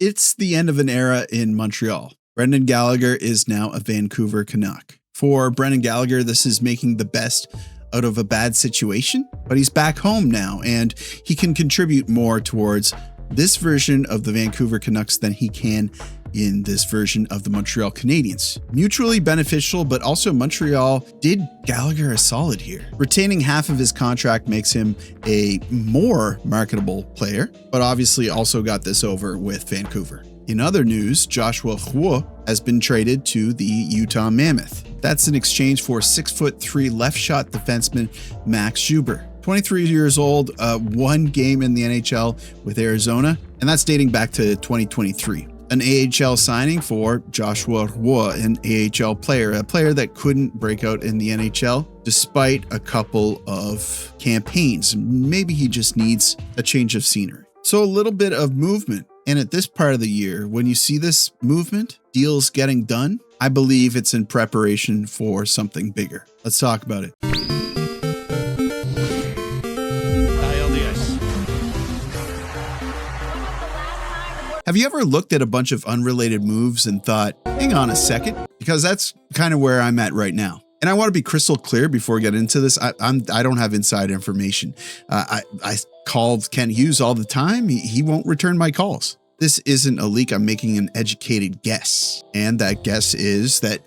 It's the end of an era in Montreal. Brendan Gallagher is now a Vancouver Canuck. For Brendan Gallagher, this is making the best out of a bad situation, but he's back home now and he can contribute more towards this version of the Vancouver Canucks than he can in this version of the Montreal Canadiens. Mutually beneficial, but also Montreal did Gallagher a solid here. Retaining half of his contract makes him a more marketable player, but obviously also got this over with Vancouver. In other news, Joshua Roy has been traded to the Utah Mammoth. That's in exchange for 6'3" left shot defenseman Max Zuber. 23 years old, one game in the NHL with Arizona, and that's dating back to 2023. An AHL signing for Joshua Roy, an AHL player, a player that couldn't break out in the NHL despite a couple of campaigns. Maybe he just needs a change of scenery. So a little bit of movement. And at this part of the year, when you see this movement, deals getting done, I believe it's in preparation for something bigger. Let's talk about it. Have you ever looked at a bunch of unrelated moves and thought, hang on a second? Because that's kind of where I'm at right now. And I want to be crystal clear before we get into this. I don't have inside information. I call Ken Hughes all the time. He won't return my calls. This isn't a leak. I'm making an educated guess. And that guess is that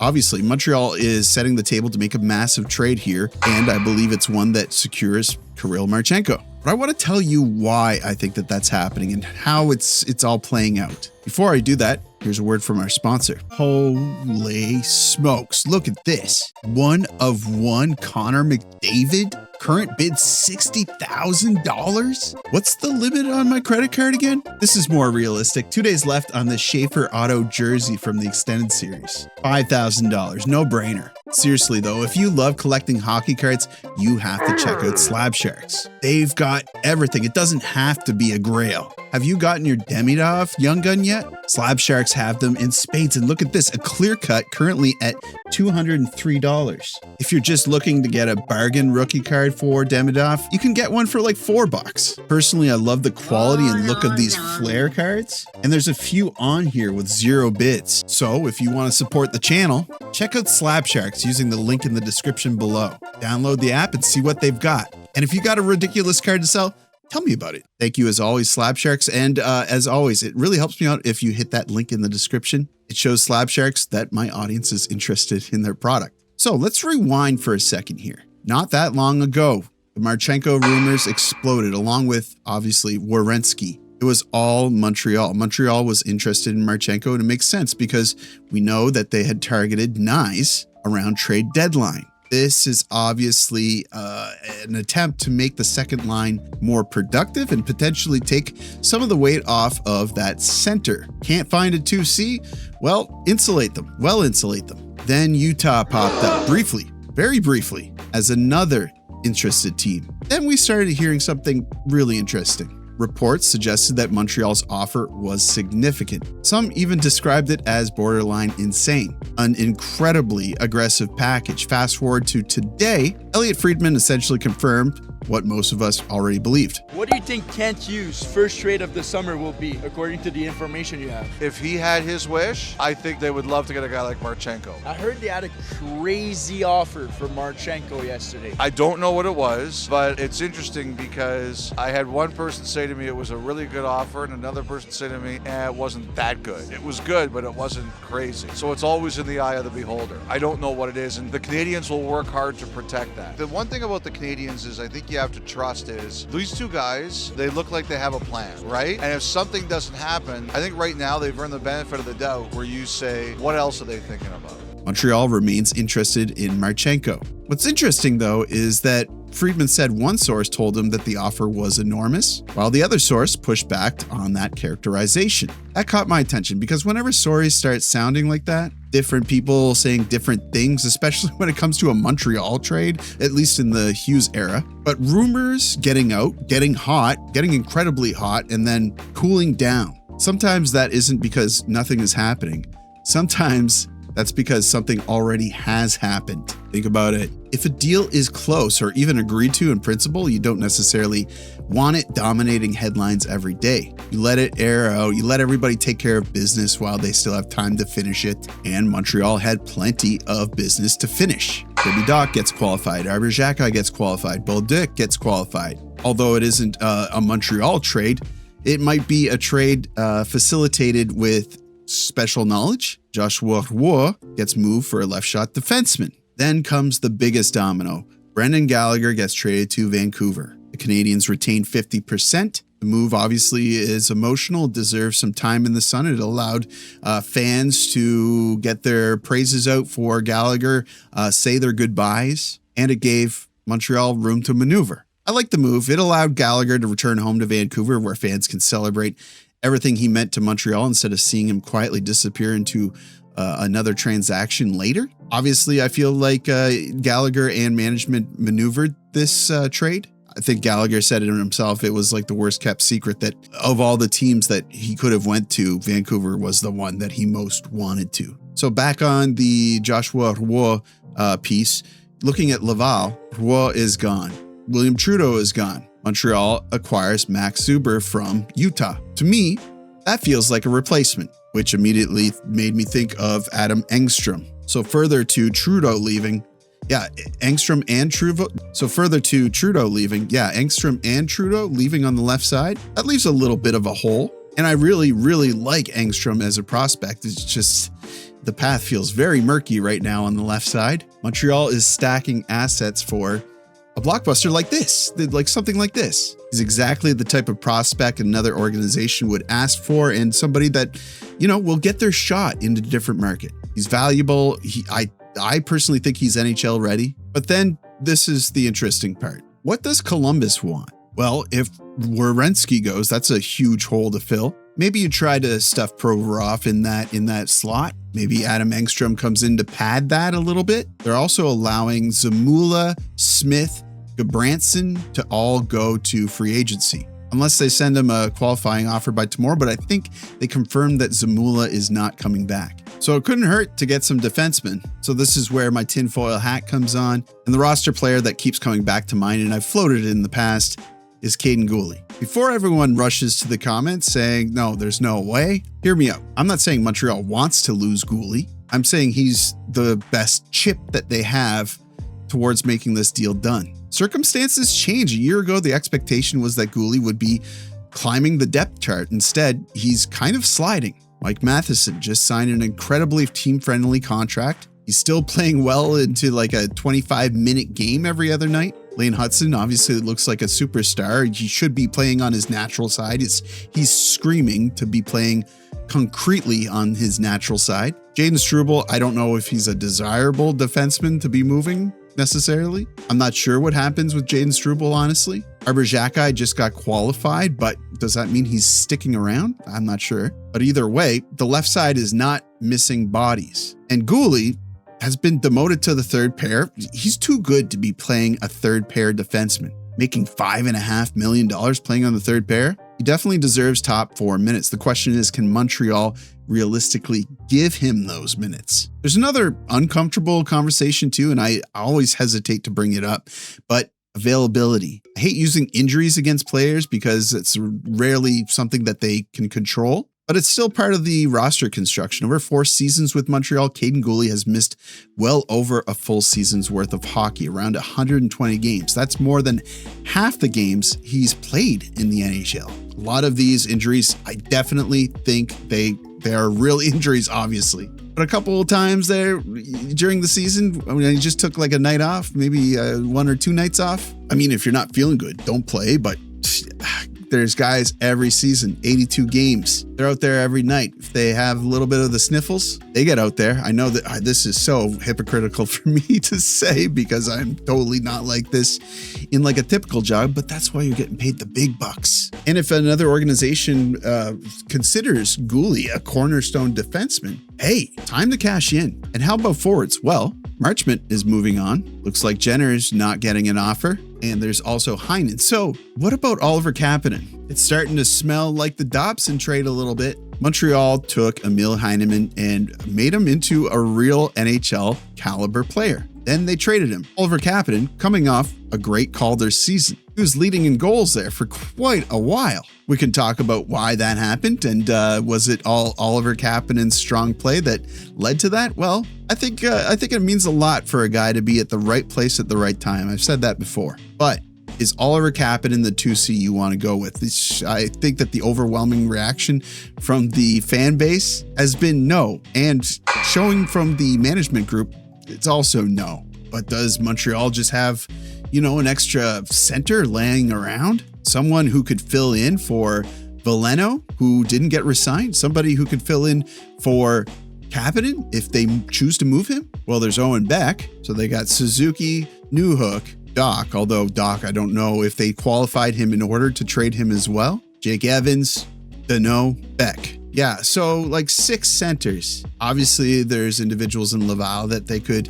obviously Montreal is setting the table to make a massive trade here. And I believe it's one that secures Kirill Marchenko. But I want to tell you why I think that that's happening and how it's all playing out. Before I do that, here's a word from our sponsor. Holy smokes, look at this. 1 of 1 Connor McDavid? Current bid $60,000? What's the limit on my credit card again? This is more realistic. 2 days left on the Schaefer Auto jersey from the extended series. $5,000, no brainer. Seriously though, if you love collecting hockey cards, you have to check out Slab Sharks. They've got everything. It doesn't have to be a grail. Have you gotten your Demidov Young Gun yet? Slab Sharks have them in spades, and look at this, a clear cut currently at $203. If you're just looking to get a bargain rookie card for Demidov, you can get one for like $4. Personally, I love the quality and look of these Flair cards, and there's a few on here with 0 bids. So if you want to support the channel, check out Slab Sharks using the link in the description below. Download the app and see what they've got. And if you got a ridiculous card to sell, tell me about it. Thank you as always, Slab Sharks. And as always, it really helps me out if you hit that link in the description. It shows Slab Sharks that my audience is interested in their product. So let's rewind for a second here. Not that long ago, the Marchenko rumors exploded along with, obviously, Werenski. It was all Montreal. Montreal was interested in Marchenko, and it makes sense because we know that they had targeted Nyes around trade deadline. This is obviously an attempt to make the second line more productive and potentially take some of the weight off of that center. Can't find a 2C? Well, insulate them. Well, insulate them. Then Utah popped up briefly, very briefly, as another interested team. Then we started hearing something really interesting. Reports suggested that Montreal's offer was significant. Some even described it as borderline insane. An incredibly aggressive package. Fast forward to today, Elliot Friedman essentially confirmed what most of us already believed. What do you think Kent Hughes' first trade of the summer will be, according to the information you have? If he had his wish, I think they would love to get a guy like Marchenko. I heard they had a crazy offer for Marchenko yesterday. I don't know what it was, but it's interesting because I had one person say to me it was a really good offer and another person say to me, it wasn't that good. It was good, but it wasn't crazy. So it's always in the eye of the beholder. I don't know what it is, and the Canadiens will work hard to protect that. The one thing about the Canadiens is I think you have to trust is these two guys, they look like they have a plan, right? And if something doesn't happen, I think right now they've earned the benefit of the doubt where you say, what else are they thinking about? Montreal remains interested in Marchenko. What's interesting, though, is that Friedman said one source told him that the offer was enormous, while the other source pushed back on that characterization. That caught my attention because whenever stories start sounding like that, different people saying different things, especially when it comes to a Montreal trade, at least in the Hughes era. But rumors getting out, getting hot, getting incredibly hot, and then cooling down. Sometimes that isn't because nothing is happening. Sometimes That's because something already has happened. Think about it. If a deal is close or even agreed to in principle, you don't necessarily want it dominating headlines every day. You let it air out, you let everybody take care of business while they still have time to finish it. And Montreal had plenty of business to finish. Baby Doc gets qualified, Xhekaj gets qualified, Bolduc gets qualified. Although it isn't a Montreal trade, it might be a trade facilitated with special knowledge. Joshua Roy gets moved for a left shot defenseman. Then comes the biggest domino. Brendan Gallagher gets traded to Vancouver. The Canadiens retain 50%. The move obviously is emotional, deserves some time in the sun. It allowed fans to get their praises out for Gallagher, say their goodbyes, and it gave Montreal room to maneuver. I like the move. It allowed Gallagher to return home to Vancouver where fans can celebrate everything he meant to Montreal instead of seeing him quietly disappear into another transaction later. Obviously, I feel like Gallagher and management maneuvered this trade. I think Gallagher said it himself. It was like the worst kept secret that of all the teams that he could have went to, Vancouver was the one that he most wanted to. So back on the Joshua Roy piece, looking at Laval, Roy is gone. William Trudeau is gone. Montreal acquires Max Zuber from Utah. To me, that feels like a replacement, which immediately made me think of Adam Engstrom. So further to Trudeau leaving, Engstrom and Trudeau. Engstrom and Trudeau leaving on the left side. That leaves a little bit of a hole. And I really, really like Engstrom as a prospect. It's just the path feels very murky right now on the left side. Montreal is stacking assets for a blockbuster like this, like something like this. He's exactly the type of prospect another organization would ask for and somebody that, will get their shot into a different market. He's valuable. I personally think he's NHL ready. But then this is the interesting part. What does Columbus want? Well, if Werenski goes, that's a huge hole to fill. Maybe you try to stuff Provorov in that slot. Maybe Adam Engstrom comes in to pad that a little bit. They're also allowing Zamula, Smith, Gabranson to all go to free agency. Unless they send him a qualifying offer by tomorrow, but I think they confirmed that Zamula is not coming back. So it couldn't hurt to get some defensemen. So this is where my tinfoil hat comes on. And the roster player that keeps coming back to mind, and I've floated it in the past, is Kaiden Guhle. Before everyone rushes to the comments saying, no, there's no way, hear me out. I'm not saying Montreal wants to lose Guhle. I'm saying he's the best chip that they have towards making this deal done. Circumstances change. A year ago, the expectation was that Guhle would be climbing the depth chart. Instead, he's kind of sliding. Mike Matheson just signed an incredibly team-friendly contract. He's still playing well into like a 25-minute game every other night. Lane Hudson obviously looks like a superstar. He should be playing on his natural side. He's screaming to be playing concretely on his natural side. Jaden Struble, I don't know if he's a desirable defenseman to be moving necessarily. I'm not sure what happens with Jaden Struble, honestly. Xhekaj just got qualified, but does that mean he's sticking around? I'm not sure. But either way, the left side is not missing bodies. And Guhle has been demoted to the third pair. He's too good to be playing a third pair defenseman. Making $5.5 million playing on the third pair? He definitely deserves top 4 minutes. The question is, can Montreal realistically give him those minutes? There's another uncomfortable conversation too, and I always hesitate to bring it up, but availability. I hate using injuries against players because it's rarely something that they can control. But it's still part of the roster construction. Over 4 seasons with Montreal, Kaiden Guhle has missed well over a full season's worth of hockey, around 120 games. That's more than half the games he's played in the NHL. A lot of these injuries, I definitely think they are real injuries, obviously. But a couple of times there during the season, he just took like a night off, maybe 1 or 2 nights off. I mean, if you're not feeling good, don't play, but there's guys every season, 82 games. They're out there every night. If they have a little bit of the sniffles, they get out there. I know that this is so hypocritical for me to say because I'm totally not like this in like a typical job, but that's why you're getting paid the big bucks. And if another organization considers Guhle a cornerstone defenseman, hey, time to cash in. And how about forwards? Well, Marchment is moving on. Looks like Jenner's not getting an offer. And there's also Heinen. So what about Oliver Kapanen? It's starting to smell like the Dobson trade a little bit. Montreal took Emil Heineman and made him into a real NHL caliber player. Then they traded him. Oliver Kapanen, coming off a great Calder season. He was leading in goals there for quite a while. We can talk about why that happened, and was it all Oliver Kapanen's strong play that led to that? Well, I think it means a lot for a guy to be at the right place at the right time. I've said that before. But is Oliver Kapanen the 2C you want to go with? I think that the overwhelming reaction from the fan base has been no, and showing from the management group, it's also no. But does Montreal just have, an extra center laying around? Someone who could fill in for Veleno, who didn't get re-signed? Somebody who could fill in for Kapanen if they choose to move him? Well, there's Owen Beck, so they got Suzuki, Newhook, Doc, although Doc, I don't know if they qualified him in order to trade him as well. Jake Evans, Dano, Beck. Yeah, so like 6 centers. Obviously, there's individuals in Laval that they could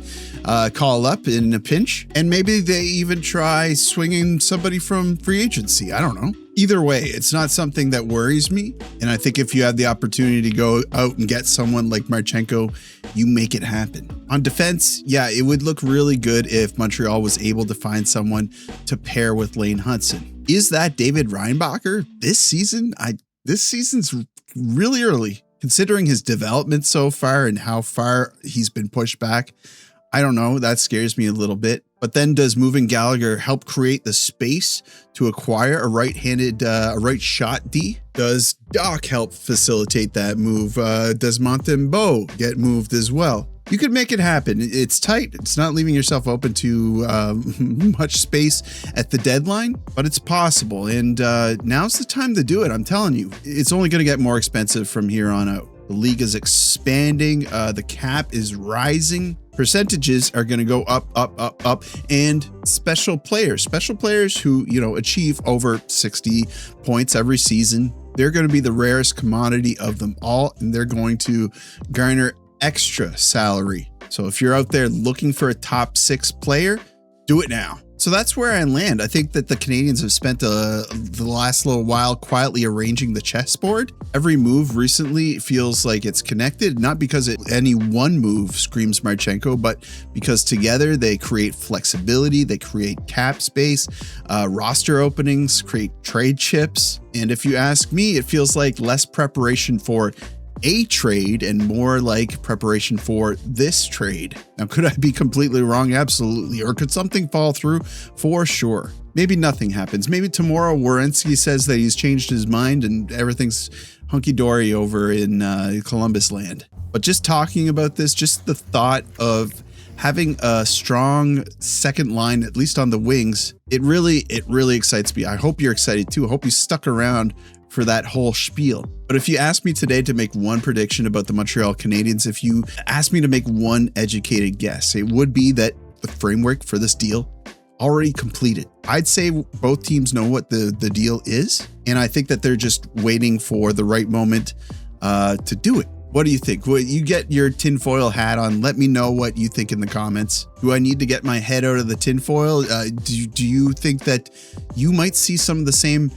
call up in a pinch. And maybe they even try swinging somebody from free agency. I don't know. Either way, it's not something that worries me. And I think if you have the opportunity to go out and get someone like Marchenko, you make it happen. On defense, yeah, it would look really good if Montreal was able to find someone to pair with Lane Hudson. Is that David Reinbacher this season? This season's really early, considering his development so far and how far he's been pushed back. I don't know. That scares me a little bit. But then does moving Gallagher help create the space to acquire a right-handed, right shot D? Does Doc help facilitate that move? Does Montembeault get moved as well? You could make it happen. It's tight. It's not leaving yourself open to much space at the deadline, but it's possible. And now's the time to do it. I'm telling you, it's only going to get more expensive from here on out. The league is expanding. The cap is rising. Percentages are going to go up, up. And special players who, achieve over 60 points every season, they're going to be the rarest commodity of them all. And they're going to garner extra salary. So if you're out there looking for a top 6 player, do it now. So that's where I land. I think that the Canadiens have spent the last little while quietly arranging the chessboard. Every move recently feels like it's connected, not because any one move screams Marchenko, but because together they create flexibility, they create cap space, roster openings, create trade chips. And if you ask me, it feels like less preparation for a trade and more like preparation for this trade. Now, could I be completely wrong? Absolutely. Or could something fall through? For sure. Maybe nothing happens. Maybe tomorrow Werenski says that he's changed his mind and everything's hunky-dory over in Columbus land. But just talking about this, just the thought of having a strong second line, at least on the wings, it really excites me. I hope you're excited too. I hope you stuck around for that whole spiel. But if you asked me today to make one prediction about the Montreal Canadiens, if you asked me to make one educated guess, it would be that the framework for this deal already completed. I'd say both teams know what the deal is, and I think that they're just waiting for the right moment to do it. What do you think? Well, you get your tinfoil hat on. Let me know what you think in the comments. Do I need to get my head out of the tinfoil? Do you think that you might see some of the same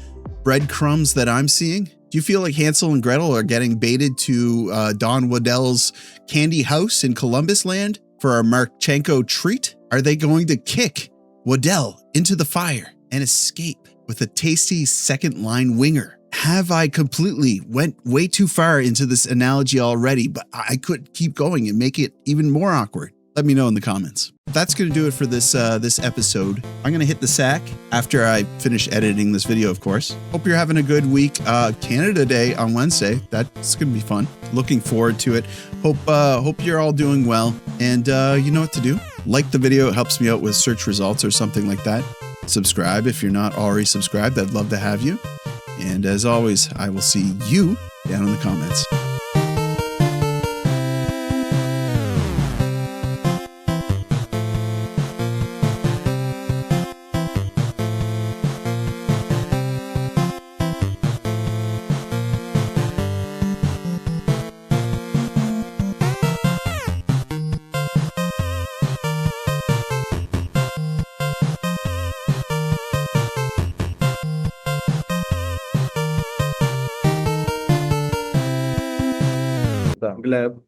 breadcrumbs that I'm seeing? Do you feel like Hansel and Gretel are getting baited to Don Waddell's candy house in Columbus land for a Marchenko treat? Are they going to kick Waddell into the fire and escape with a tasty second line winger? Have I completely went way too far into this analogy already, but I could keep going and make it even more awkward? Let me know in the comments. That's going to do it for this episode. I'm going to hit the sack after I finish editing this video, of course. Hope you're having a good week. Canada Day on Wednesday. That's going to be fun. Looking forward to it. Hope you're all doing well. And you know what to do. Like the video. It helps me out with search results or something like that. Subscribe if you're not already subscribed. I'd love to have you. And as always, I will see you down in the comments. club